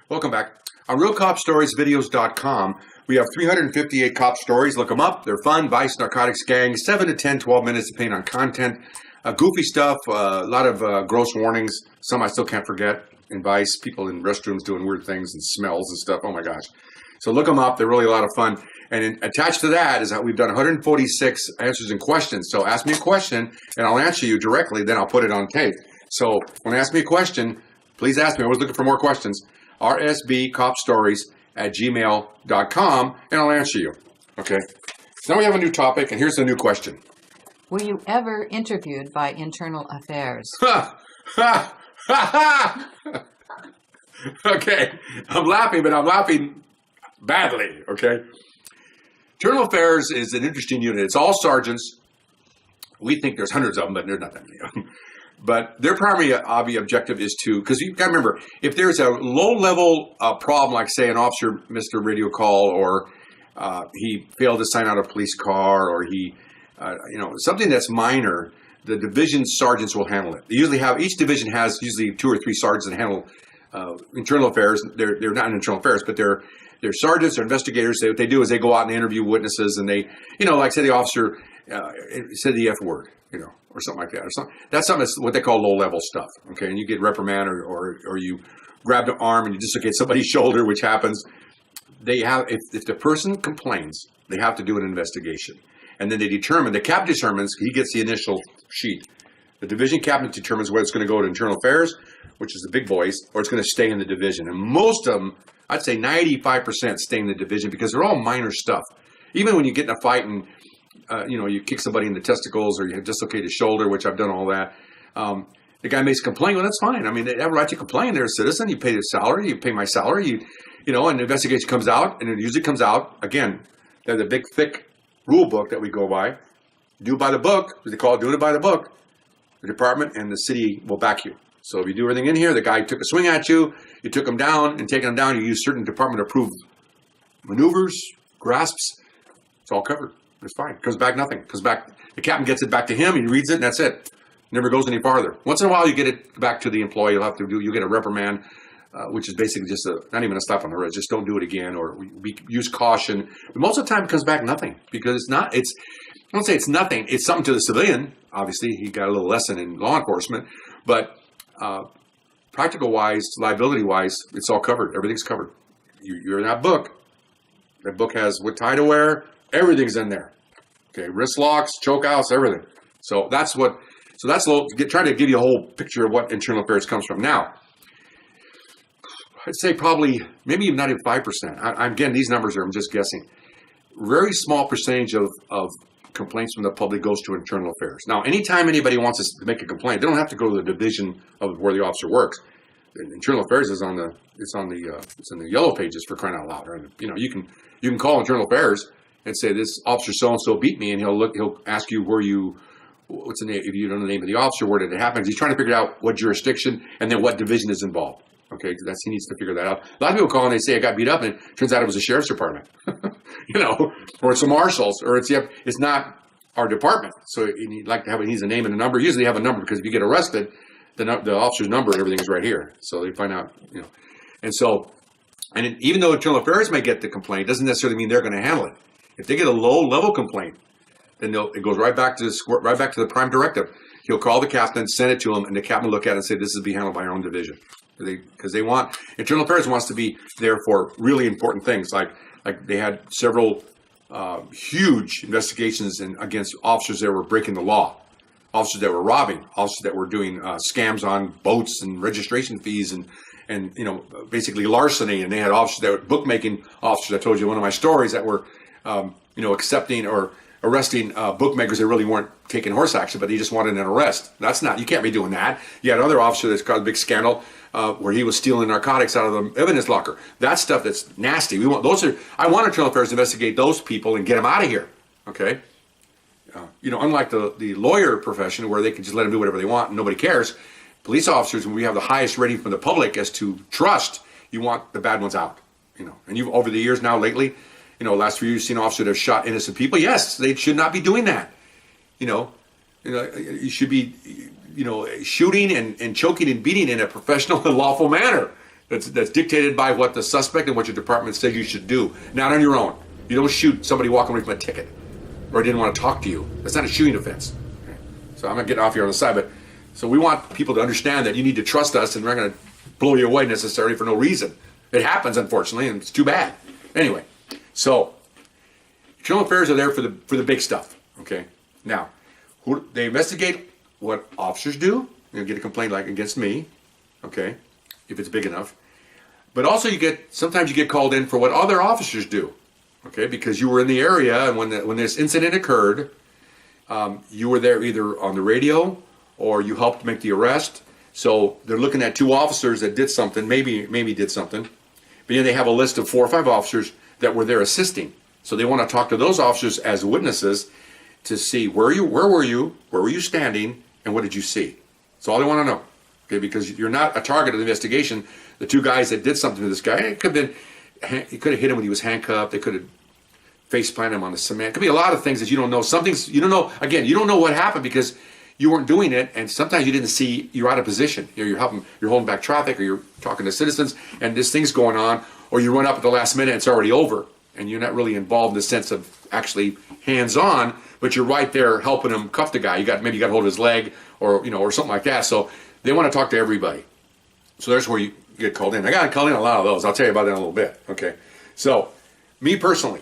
Welcome back. On RealCopStoriesVideos.com, we have 358 cop stories. Look them up. They're fun. Vice, narcotics, gang, 7 to 10, 12 minutes depending on content. Goofy stuff, a lot of gross warnings. Some I still can't forget in Vice. People in restrooms doing weird things and smells and stuff. Oh my gosh. So look them up. They're really a lot of fun. And attached to that is that we've done 146 answers and questions. So ask me a question and I'll answer you directly. Then I'll put it on tape. So when you ask me a question, please ask me. I'm always looking for more questions. rsbcopstories@gmail.com and I'll answer you. Okay. So now we have a new topic and here's the new question. Were you ever interviewed by Internal Affairs? Ha! Ha! Ha! Ha! Okay. I'm laughing, but I'm laughing badly. Okay. Internal Affairs is an interesting unit. It's all sergeants. We think there's hundreds of them, but there's not that many of them. But their primary objective is to, because you got to remember, if there's a low-level problem, like say an officer missed a radio call, or he failed to sign out a police car, or he, something that's minor, the division sergeants will handle it. They usually have, each division has usually 2 or 3 sergeants that handle internal affairs. They're not in internal affairs, but they're sergeants or investigators. What they do is they go out and interview witnesses, and they, like say the officer said the F word, or something like that. Or something. That's something that's what they call low-level stuff, okay? And you get reprimand or you grab the arm and you dislocate somebody's shoulder, which happens. They have, if the person complains, they have to do an investigation. And then they determine, the captain determines, he gets the initial sheet. The division captain determines whether it's going to go to internal affairs, which is the big boys, or it's going to stay in the division. And most of them, I'd say 95% stay in the division because they're all minor stuff. Even when you get in a fight and you kick somebody in the testicles or you dislocate a shoulder, which I've done all that. The guy makes a complaint. Well, that's fine. I mean, they have a right to complain. They're a citizen. You pay their salary. You pay my salary. And the investigation comes out, and it usually comes out, again, there's a big, thick rule book that we go by. Do by the book. They call it doing it by the book. The department and the city will back you. So if you do everything in here, the guy took a swing at you, you took him down, and taking him down, you use certain department-approved maneuvers, grasps. It's all covered. It's fine. Comes back nothing. Comes back. The captain gets it back to him. He reads it, and that's it. Never goes any farther. Once in a while, you get it back to the employee. You get a reprimand, which is basically just not even a slap on the wrist. Just don't do it again, or we use caution. But most of the time, it comes back nothing because it's not. I don't say it's nothing. It's something to the civilian. Obviously, he got a little lesson in law enforcement, but practical-wise, liability-wise, it's all covered. Everything's covered. You're in that book. That book has what tie to wear. Everything's in there. Okay, wrist locks, choke outs, everything. So that's trying to give you a whole picture of what internal affairs comes from. Now, I'd say probably, maybe even not even 5%. Again, these numbers I'm just guessing. Very small percentage of complaints from the public goes to internal affairs. Now, anytime anybody wants us to make a complaint, they don't have to go to the division of where the officer works. Internal affairs is in the yellow pages, for crying out loud. Right? You can call internal affairs and say this officer so-and-so beat me, and he'll ask you what's the name, if you don't know the name of the officer, where did it happen? He's trying to figure out what jurisdiction and then what division is involved. Okay, he needs to figure that out. A lot of people call and they say I got beat up, and it turns out it was the sheriff's department, or it's the marshals, or it's not our department. So he'd like to have he needs a name and a number. Usually they have a number because if you get arrested, the officer's number and everything is right here. So they find out, and even though internal affairs may get the complaint, it doesn't necessarily mean they're going to handle it. If they get a low-level complaint, then it goes right back to the prime directive. He'll call the captain, send it to him, and the captain will look at it and say, "This is to be handled by our own division," because internal affairs wants to be there for really important things. Like they had several huge investigations against officers that were breaking the law, officers that were robbing, officers that were doing scams on boats and registration fees and basically larceny. And they had officers that were bookmaking officers. I told you one of my stories that were accepting or arresting bookmakers that really weren't taking horse action, but they just wanted an arrest. You can't be doing that. You had another officer that's caused a big scandal where he was stealing narcotics out of the evidence locker. That's stuff that's nasty. I want internal affairs to investigate those people and get them out of here. Okay. Unlike the lawyer profession where they can just let them do whatever they want and nobody cares. Police officers, when we have the highest rating from the public as to trust, you want the bad ones out. And you've over the years now lately, last few years, you've seen officers that have shot innocent people. Yes, they should not be doing that. You should be, shooting and choking and beating in a professional and lawful manner. that's dictated by what the suspect and what your department says you should do, not on your own. You don't shoot somebody walking away from a ticket or didn't want to talk to you. That's not a shooting offense. Okay. So I'm going to get off here on the side, but so we want people to understand that you need to trust us, and we're not going to blow you away necessarily for no reason. It happens, unfortunately, and it's too bad. Anyway, so internal affairs are there for the big stuff. Okay. Now, they investigate what officers do. You get a complaint like against me. Okay, if it's big enough. But also sometimes you get called in for what other officers do. Okay, because you were in the area, and when this incident occurred, you were there either on the radio or you helped make the arrest. So they're looking at 2 officers that did something, maybe did something. But then they have a list of 4 or 5 officers that were there assisting. So they want to talk to those officers as witnesses to see where were you standing, and what did you see? That's all they want to know. Okay, because you're not a target of the investigation. The 2 guys that did something to this guy, it could have hit him when he was handcuffed. They could have face planted him on the cement. It could be a lot of things that you don't know. Some things you don't know. Again, you don't know what happened because you weren't doing it, and sometimes you didn't see. You're out of position. You're holding back traffic, or you're talking to citizens, and this thing's going on, or you run up at the last minute, and it's already over, and you're not really involved in the sense of actually hands-on, but you're right there helping him cuff the guy. Maybe you got hold of his leg, or something like that. So they want to talk to everybody. So there's where you get called in. I got called in a lot of those. I'll tell you about that in a little bit. Okay. So me personally,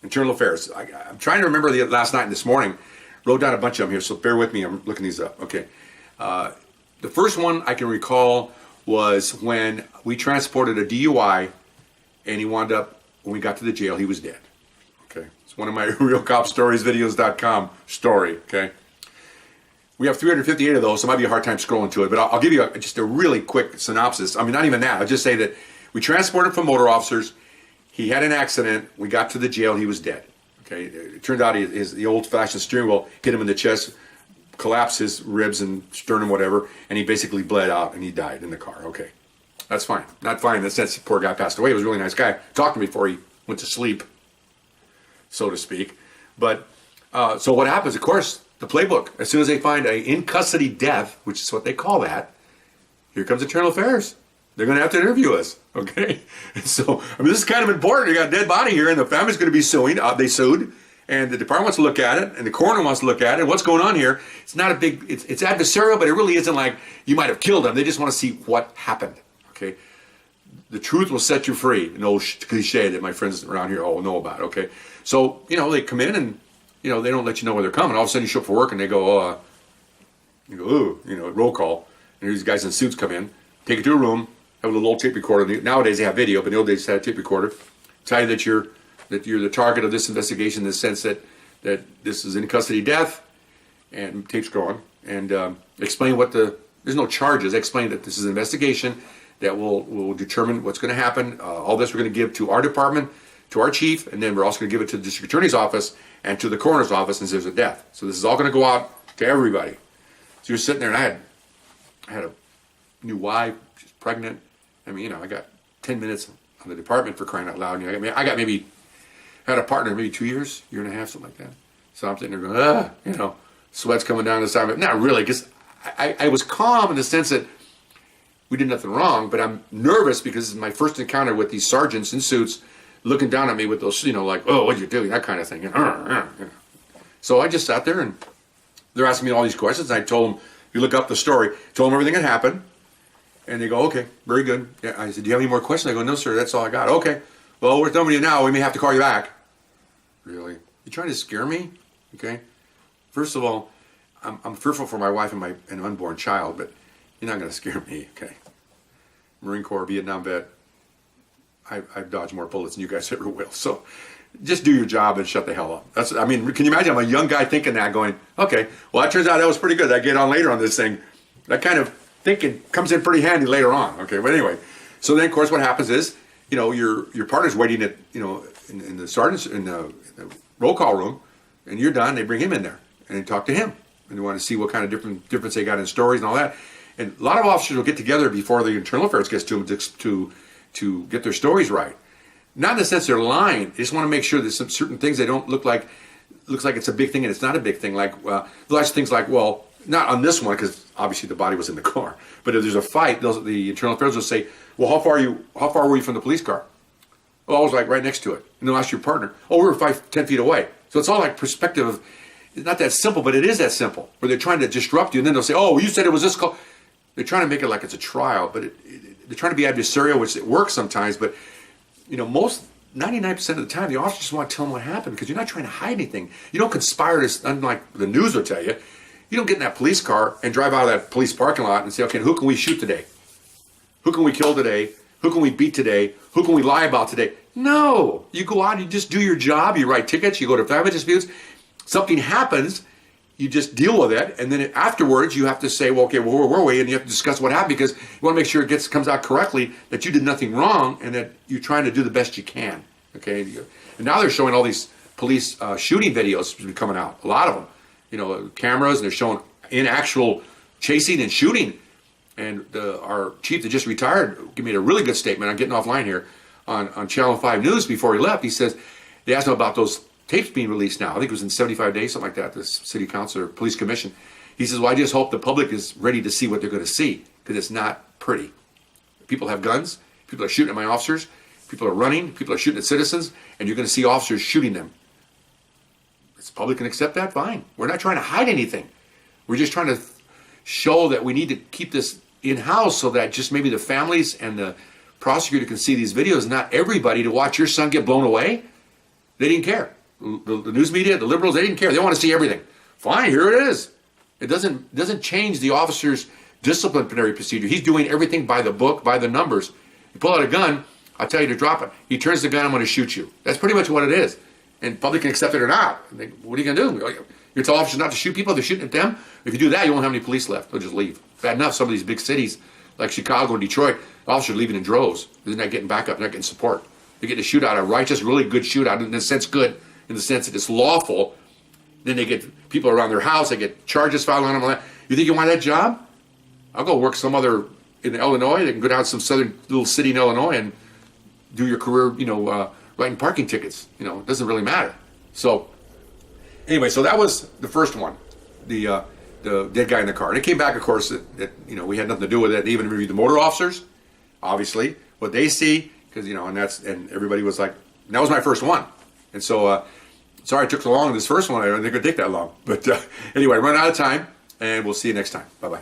internal affairs. I'm trying to remember last night and this morning. Wrote down a bunch of them here, so bear with me. I'm looking these up. Okay. The first one I can recall was when we transported a DUI, and he wound up, when we got to the jail, he was dead. Okay. It's one of my realcopstoriesvideos.com story. Okay. We have 358 of those, so it might be a hard time scrolling to it, but I'll give you just a really quick synopsis. I mean, not even that. I'll just say that we transported from motor officers. He had an accident. We got to the jail. And he was dead. Okay. It turned out the old-fashioned steering wheel hit him in the chest, collapsed his ribs and sternum, whatever, and he basically bled out and he died in the car. Okay. That's fine. Not fine in the sense the poor guy passed away. He was a really nice guy. Talked to me before he went to sleep, so to speak. But so what happens, of course, the playbook. As soon as they find a in-custody death, which is what they call that, here comes internal affairs. They're going to have to interview us, okay? So, I mean, this is kind of important. You got a dead body here, and the family's going to be suing. They sued, and the department wants to look at it, and the coroner wants to look at it. What's going on here? It's not a big, it's adversarial, but it really isn't like you might have killed him. They just want to see what happened, okay? The truth will set you free. An old cliche that my friends around here all know about, okay? So, they come in, and, they don't let you know where they're coming. All of a sudden, you show up for work, and they go, ooh, roll call. And these guys in suits come in, take you to a room, have a little old tape recorder. Nowadays they have video, but in the old days they had a tape recorder. Tell you that you're the target of this investigation in the sense that this is in custody death, and tape's going, and explain there's no charges. Explain that this is an investigation that will determine what's going to happen. All this we're going to give to our department, to our chief, and then we're also going to give it to the district attorney's office and to the coroner's office since there's a death. So this is all going to go out to everybody. So you're sitting there, and I had a new wife, she's pregnant. I mean, I got 10 minutes on the department for crying out loud. I had a partner maybe 2 years, year and a half, something like that. So I'm sitting there going, sweat's coming down the side of it. Not really, because I was calm in the sense that we did nothing wrong, but I'm nervous because this is my first encounter with these sergeants in suits looking down at me with those, like, oh, what'd you do? That kind of thing. So I just sat there, and they're asking me all these questions. I told them, you look up the story, told them everything that happened. And they go, okay, very good. Yeah, I said, do you have any more questions? I go, no, sir, that's all I got. Okay, well, we're done with you now. We may have to call you back. Really? You trying to scare me? Okay. First of all, I'm fearful for my wife and an unborn child, but you're not going to scare me, okay? Marine Corps, Vietnam vet. I've dodged more bullets than you guys ever will. So just do your job and shut the hell up. Can you imagine? I'm a young guy thinking that, going, okay, well, that turns out that was pretty good. I get on later on this thing. That kind of thinking comes in pretty handy later on. Okay, but anyway, so then of course what happens is, your partner's waiting at, in the sergeant's in the roll call room, and you're done. They bring him in there and they talk to him, and they want to see what kind of difference they got in stories and all that. And a lot of officers will get together before the internal affairs gets to them to get their stories right. Not in the sense they're lying. They just want to make sure there's some certain things they don't looks like it's a big thing and it's not a big thing. Like lots of things like, well, not on this one because obviously the body was in the car. But if there's a fight, the internal affairs will say, Well, how far were you from the police car? Well, I was like right next to it. And they'll ask your partner, oh, we were 10 feet away. So it's all like perspective of, it's not that simple, but it is that simple, where they're trying to disrupt you. And then they'll say, oh, you said it was this call. They're trying to make it like it's a trial, but they're trying to be adversarial, which it works sometimes. But, 99% of the time, the officers just want to tell them what happened because you're not trying to hide anything. You don't conspire to, unlike the news will tell you, you don't get in that police car and drive out of that police parking lot and say, okay, who can we shoot today? Who can we kill today? Who can we beat today? Who can we lie about today? No. You go out, you just do your job, you write tickets, you go to family disputes. Something happens, you just deal with it, and then afterwards you have to say, well, okay, well, where were we? And you have to discuss what happened because you want to make sure it comes out correctly, that you did nothing wrong, and that you're trying to do the best you can. Okay? And now they're showing all these police shooting videos coming out, a lot of them. Cameras, and they're showing in actual chasing and shooting. And our chief that just retired gave me a really good statement. I'm getting offline here on Channel 5 News before he left. He says, they asked him about those tapes being released now. I think it was in 75 days, something like that, the city council or police commission. He says, well, I just hope the public is ready to see what they're going to see because it's not pretty. People have guns. People are shooting at my officers. People are running. People are shooting at citizens. And you're going to see officers shooting them. If the public can accept that, fine. We're not trying to hide anything. We're just trying to show that we need to keep this in-house so that just maybe the families and the prosecutor can see these videos, not everybody to watch your son get blown away. They didn't care. The news media, the liberals, they didn't care. They want to see everything. Fine, here it is. It doesn't change the officer's disciplinary procedure. He's doing everything by the book, by the numbers. You pull out a gun, I'll tell you to drop it. He turns the gun, I'm going to shoot you. That's pretty much what it is. And public can accept it or not. What are you going to do? You tell officers not to shoot people, they're shooting at them. If you do that, you won't have any police left. They'll just leave. Bad enough, some of these big cities like Chicago and Detroit, officers are leaving in droves. They're not getting backup, they're not getting support. They get a shootout, a righteous, really good shootout, in the sense good, in the sense that it's lawful. Then they get people around their house, they get charges filed on them. You think you want that job? I'll go work some other, in Illinois, they can go down to some southern little city in Illinois and do your career, writing parking tickets. It doesn't really matter. So, anyway, so that was the first one, the dead guy in the car. And it came back, of course, that we had nothing to do with it. They even interviewed the motor officers, obviously, what they see, because, and everybody was like, and that was my first one. And so, sorry it took so long, this first one, I didn't think it would take that long. But anyway, run out of time, and we'll see you next time. Bye-bye.